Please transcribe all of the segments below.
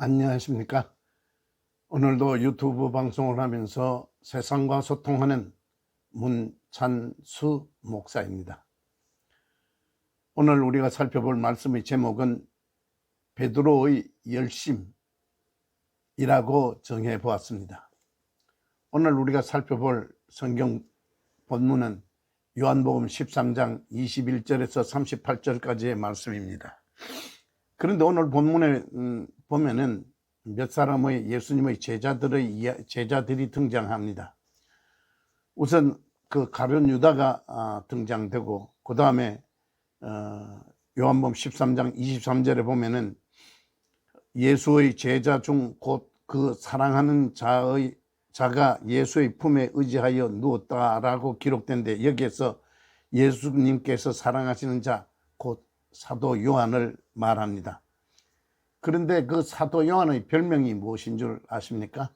안녕하십니까? 오늘도 유튜브 방송을 하면서 세상과 소통하는 문찬수 목사입니다. 오늘 우리가 살펴볼 말씀의 제목은 베드로의 열심이라고 정해 보았습니다. 오늘 우리가 살펴볼 성경 본문은 요한복음 13장 21절에서 38절까지의 말씀입니다. 그런데 오늘 본문에 보면은 몇 사람의 예수님의 제자들이 등장합니다. 우선 그 가룟 유다가 등장되고, 그 다음에 요한복음 13장 23절에 보면은 예수의 제자 중 곧 그 사랑하는 자가 예수의 품에 의지하여 누웠다라고 기록된데, 여기에서 예수님께서 사랑하시는 자 곧 사도 요한을 말합니다. 그런데 그 사도 요한의 별명이 무엇인 줄 아십니까?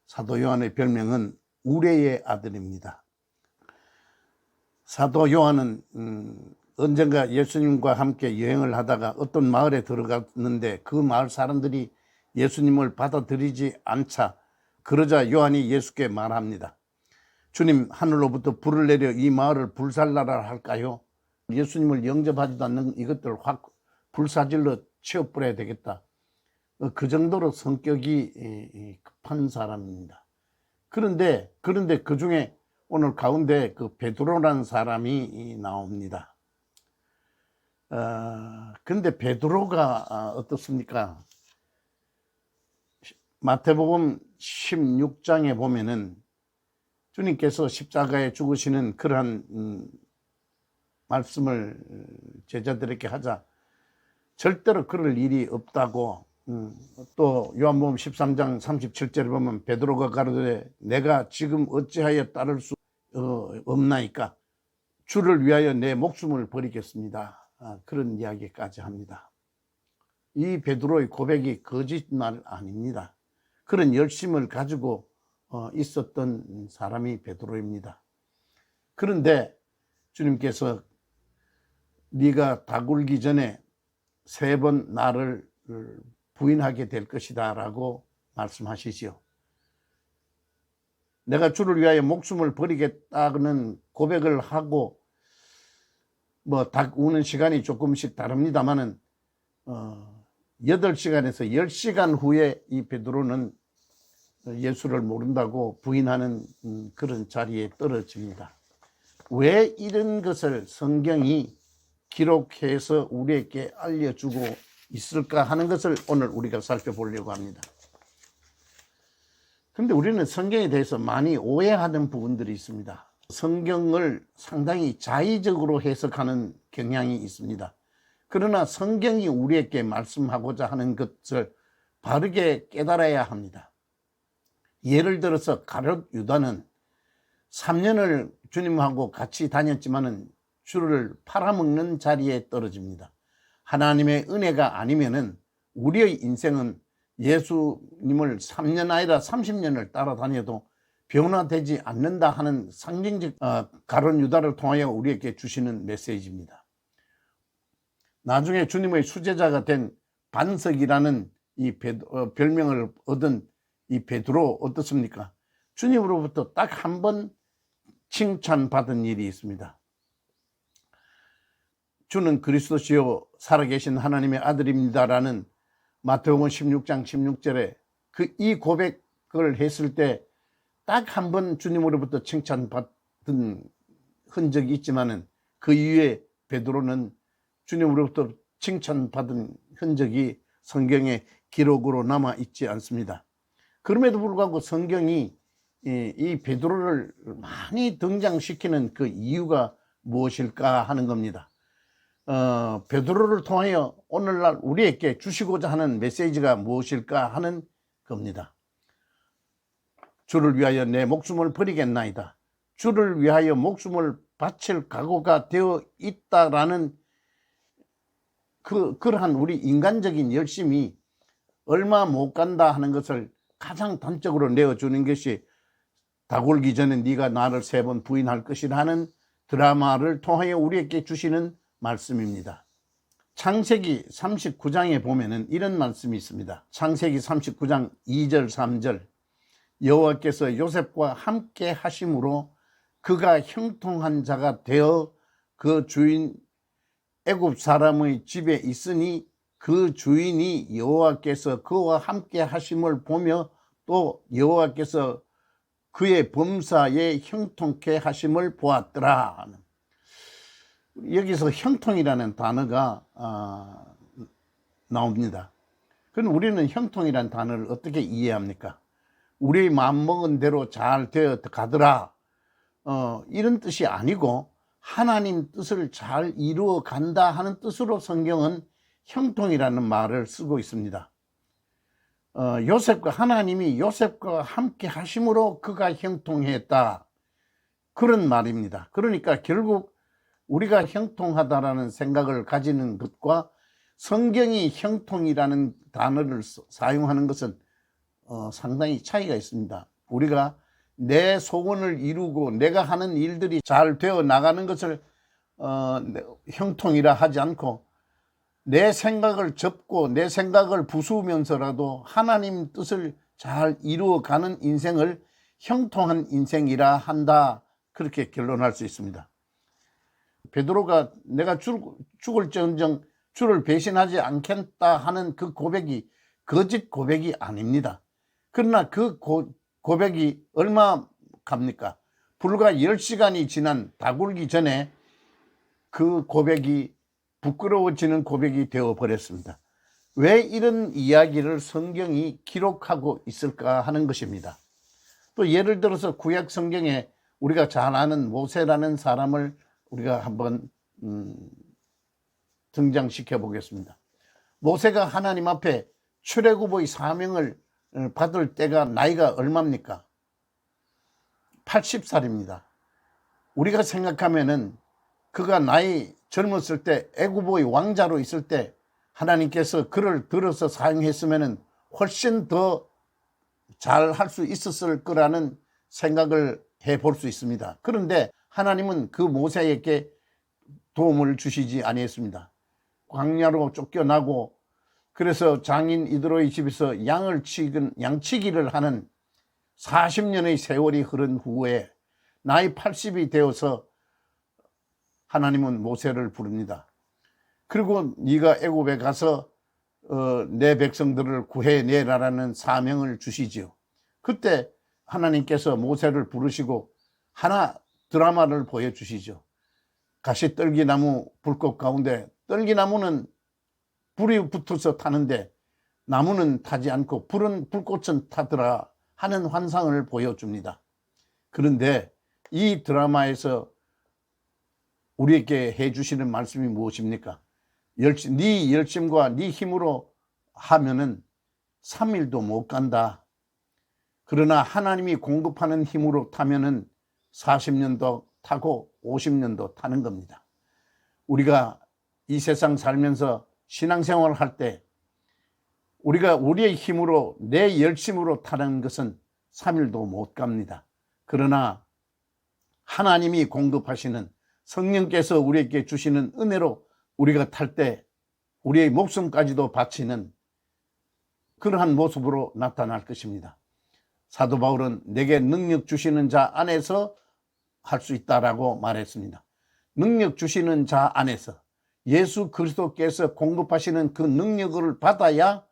사도 요한의 별명은 우레의 아들입니다. 사도 요한은 언젠가 예수님과 함께 여행을 하다가 어떤 마을에 들어갔는데, 그 마을 사람들이 예수님을 받아들이지 않자, 그러자 요한이 예수께 말합니다. 주님, 하늘로부터 불을 내려 이 마을을 불살라라 할까요? 예수님을 영접하지도 않는 이것들을 확 불사질러 치워버려야 되겠다. 그 정도로 성격이 급한 사람입니다. 그런데 그 중에 오늘 가운데 그 베드로라는 사람이 나옵니다. 근데 베드로가 어떻습니까? 마태복음 16장에 보면은 주님께서 십자가에 죽으시는 그러한 말씀을 제자들에게 하자 절대로 그럴 일이 없다고, 또 요한복음 13장 37절에 보면 베드로가 가로되 내가 지금 어찌하여 따를 수 없나이까? 주를 위하여 내 목숨을 버리겠습니다. 그런 이야기까지 합니다. 이 베드로의 고백이 거짓말 아닙니다. 그런 열심을 가지고 있었던 사람이 베드로입니다. 그런데 주님께서 네가 다 굴기 전에 3번 나를 부인하게 될 것이다 라고 말씀하시지요. 내가 주를 위하여 목숨을 버리겠다는 고백을 하고, 닭 우는 시간이 조금씩 다릅니다만은 8시간에서 10시간 후에 이 베드로는 예수를 모른다고 부인하는 그런 자리에 떨어집니다. 왜 이런 것을 성경이 기록해서 우리에게 알려주고 있을까 하는 것을 오늘 우리가 살펴보려고 합니다. 그런데 우리는 성경에 대해서 많이 오해하는 부분들이 있습니다. 성경을 상당히 자의적으로 해석하는 경향이 있습니다. 그러나 성경이 우리에게 말씀하고자 하는 것을 바르게 깨달아야 합니다. 예를 들어서 가룟 유다는 3년을 주님하고 같이 다녔지만은 주를 팔아먹는 자리에 떨어집니다. 하나님의 은혜가 아니면은 우리의 인생은 예수님을 3년 아니라 30년을 따라다녀도 변화되지 않는다 하는 상징적 가룟 유다를 통하여 우리에게 주시는 메시지입니다. 나중에 주님의 수제자가 된 반석이라는 이 별명을 얻은 이 베드로 어떻습니까? 주님으로부터 딱 한 번 칭찬받은 일이 있습니다. 주는 그리스도시요 살아계신 하나님의 아들입니다라는 마태복음 16장 16절에 이 고백을 했을 때 딱 한 번 주님으로부터 칭찬받은 흔적이 있지만은 그 이후에 베드로는 주님으로부터 칭찬받은 흔적이 성경에 기록으로 남아 있지 않습니다. 그럼에도 불구하고 성경이 이 베드로를 많이 등장시키는 그 이유가 무엇일까 하는 겁니다. 베드로를 통하여 오늘날 우리에게 주시고자 하는 메시지가 무엇일까 하는 겁니다. 주를 위하여 내 목숨을 버리겠나이다. 주를 위하여 목숨을 바칠 각오가 되어 있다라는 그러한 우리 인간적인 열심이 얼마 못 간다 하는 것을 가장 단적으로 내어주는 것이 다 굴기 전에 네가 나를 3번 부인할 것이라는 드라마를 통하여 우리에게 주시는 말씀입니다. 창세기 39장에 보면은 이런 말씀이 있습니다. 창세기 39장 2절 3절 여호와께서 요셉과 함께 하심으로 그가 형통한 자가 되어 그 주인 애굽 사람의 집에 있으니 그 주인이 여호와께서 그와 함께 하심을 보며 또 여호와께서 그의 범사에 형통케 하심을 보았더라. 여기서 형통이라는 단어가 나옵니다. 그럼 우리는 형통이라는 단어를 어떻게 이해합니까? 우리 마음먹은 대로 잘 되어 가더라, 이런 뜻이 아니고 하나님 뜻을 잘 이루어 간다 하는 뜻으로 성경은 형통이라는 말을 쓰고 있습니다. 하나님이 요셉과 함께 하심으로 그가 형통했다, 그런 말입니다. 그러니까 결국 우리가 형통하다라는 생각을 가지는 것과 성경이 형통이라는 단어를 사용하는 것은 상당히 차이가 있습니다. 우리가 내 소원을 이루고 내가 하는 일들이 잘 되어 나가는 것을 형통이라 하지 않고, 내 생각을 접고 내 생각을 부수면서라도 하나님 뜻을 잘 이루어가는 인생을 형통한 인생이라 한다, 그렇게 결론할 수 있습니다. 베드로가 내가 죽을지언정 주를 배신하지 않겠다 하는 그 고백이 거짓 고백이 아닙니다. 그러나 그 고백이 얼마 갑니까? 불과 10시간이 지난 다굴기 전에 그 고백이 부끄러워지는 고백이 되어버렸습니다. 왜 이런 이야기를 성경이 기록하고 있을까 하는 것입니다. 또 예를 들어서 구약 성경에 우리가 잘 아는 모세라는 사람을 우리가 한번 등장시켜 보겠습니다. 모세가 하나님 앞에 출애굽의 사명을 받을 때가 나이가 얼마입니까? 80살입니다. 우리가 생각하면은 그가 나이 젊었을 때 애굽의 왕자로 있을 때 하나님께서 그를 들어서 사용했으면은 훨씬 더 잘 할 수 있었을 거라는 생각을 해볼 수 있습니다. 그런데 하나님은 그 모세에게 도움을 주시지 아니했습니다. 광야로 쫓겨나고 그래서 장인 이드로의 집에서 양치기를 하는 40년의 세월이 흐른 후에 나이 80이 되어서 하나님은 모세를 부릅니다. 그리고 네가 애굽에 가서 내 백성들을 구해내라라는 사명을 주시지요. 그때 하나님께서 모세를 부르시고 하나 드라마를 보여주시죠. 가시떨기나무 불꽃 가운데 떨기나무는 불이 붙어서 타는데 나무는 타지 않고 불꽃은 타더라 하는 환상을 보여줍니다. 그런데 이 드라마에서 우리에게 해주시는 말씀이 무엇입니까? 네 열심과 네 힘으로 하면은 3일도 못 간다. 그러나 하나님이 공급하는 힘으로 타면은 40년도 타고 50년도 타는 겁니다. 우리가 이 세상 살면서 신앙생활을 할 때 우리가 우리의 힘으로 내 열심으로 타는 것은 3일도 못 갑니다. 그러나 하나님이 공급하시는 성령께서 우리에게 주시는 은혜로 우리가 탈 때 우리의 목숨까지도 바치는 그러한 모습으로 나타날 것입니다. 사도 바울은 내게 능력 주시는 자 안에서 할 수 있다라고 말했습니다. 능력 주시는 자 안에서 예수 그리스도께서 공급하시는 그 능력을 받아야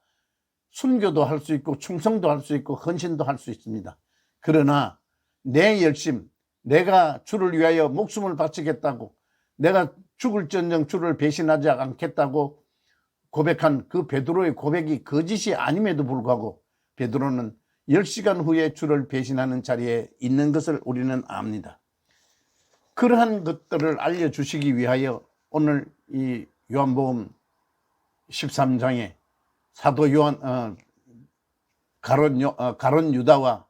순교도 할 수 있고 충성도 할 수 있고 헌신도 할 수 있습니다. 그러나 내 열심, 내가 주를 위하여 목숨을 바치겠다고, 내가 죽을지언정 주를 배신하지 않겠다고 고백한 그 베드로의 고백이 거짓이 아님에도 불구하고 베드로는 10시간 후에 주를 배신하는 자리에 있는 것을 우리는 압니다. 그러한 것들을 알려주시기 위하여 오늘 이 요한복음 13장에 사도 요한, 가론 유다와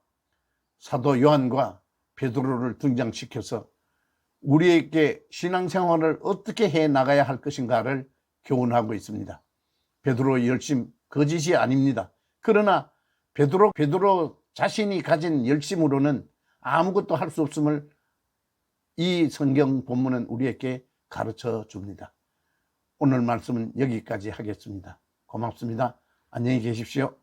사도 요한과 베드로를 등장시켜서 우리에게 신앙생활을 어떻게 해 나가야 할 것인가를 교훈하고 있습니다. 베드로의 열심 거짓이 아닙니다. 그러나 베드로 자신이 가진 열심으로는 아무것도 할 수 없음을 이 성경 본문은 우리에게 가르쳐 줍니다. 오늘 말씀은 여기까지 하겠습니다. 고맙습니다. 안녕히 계십시오.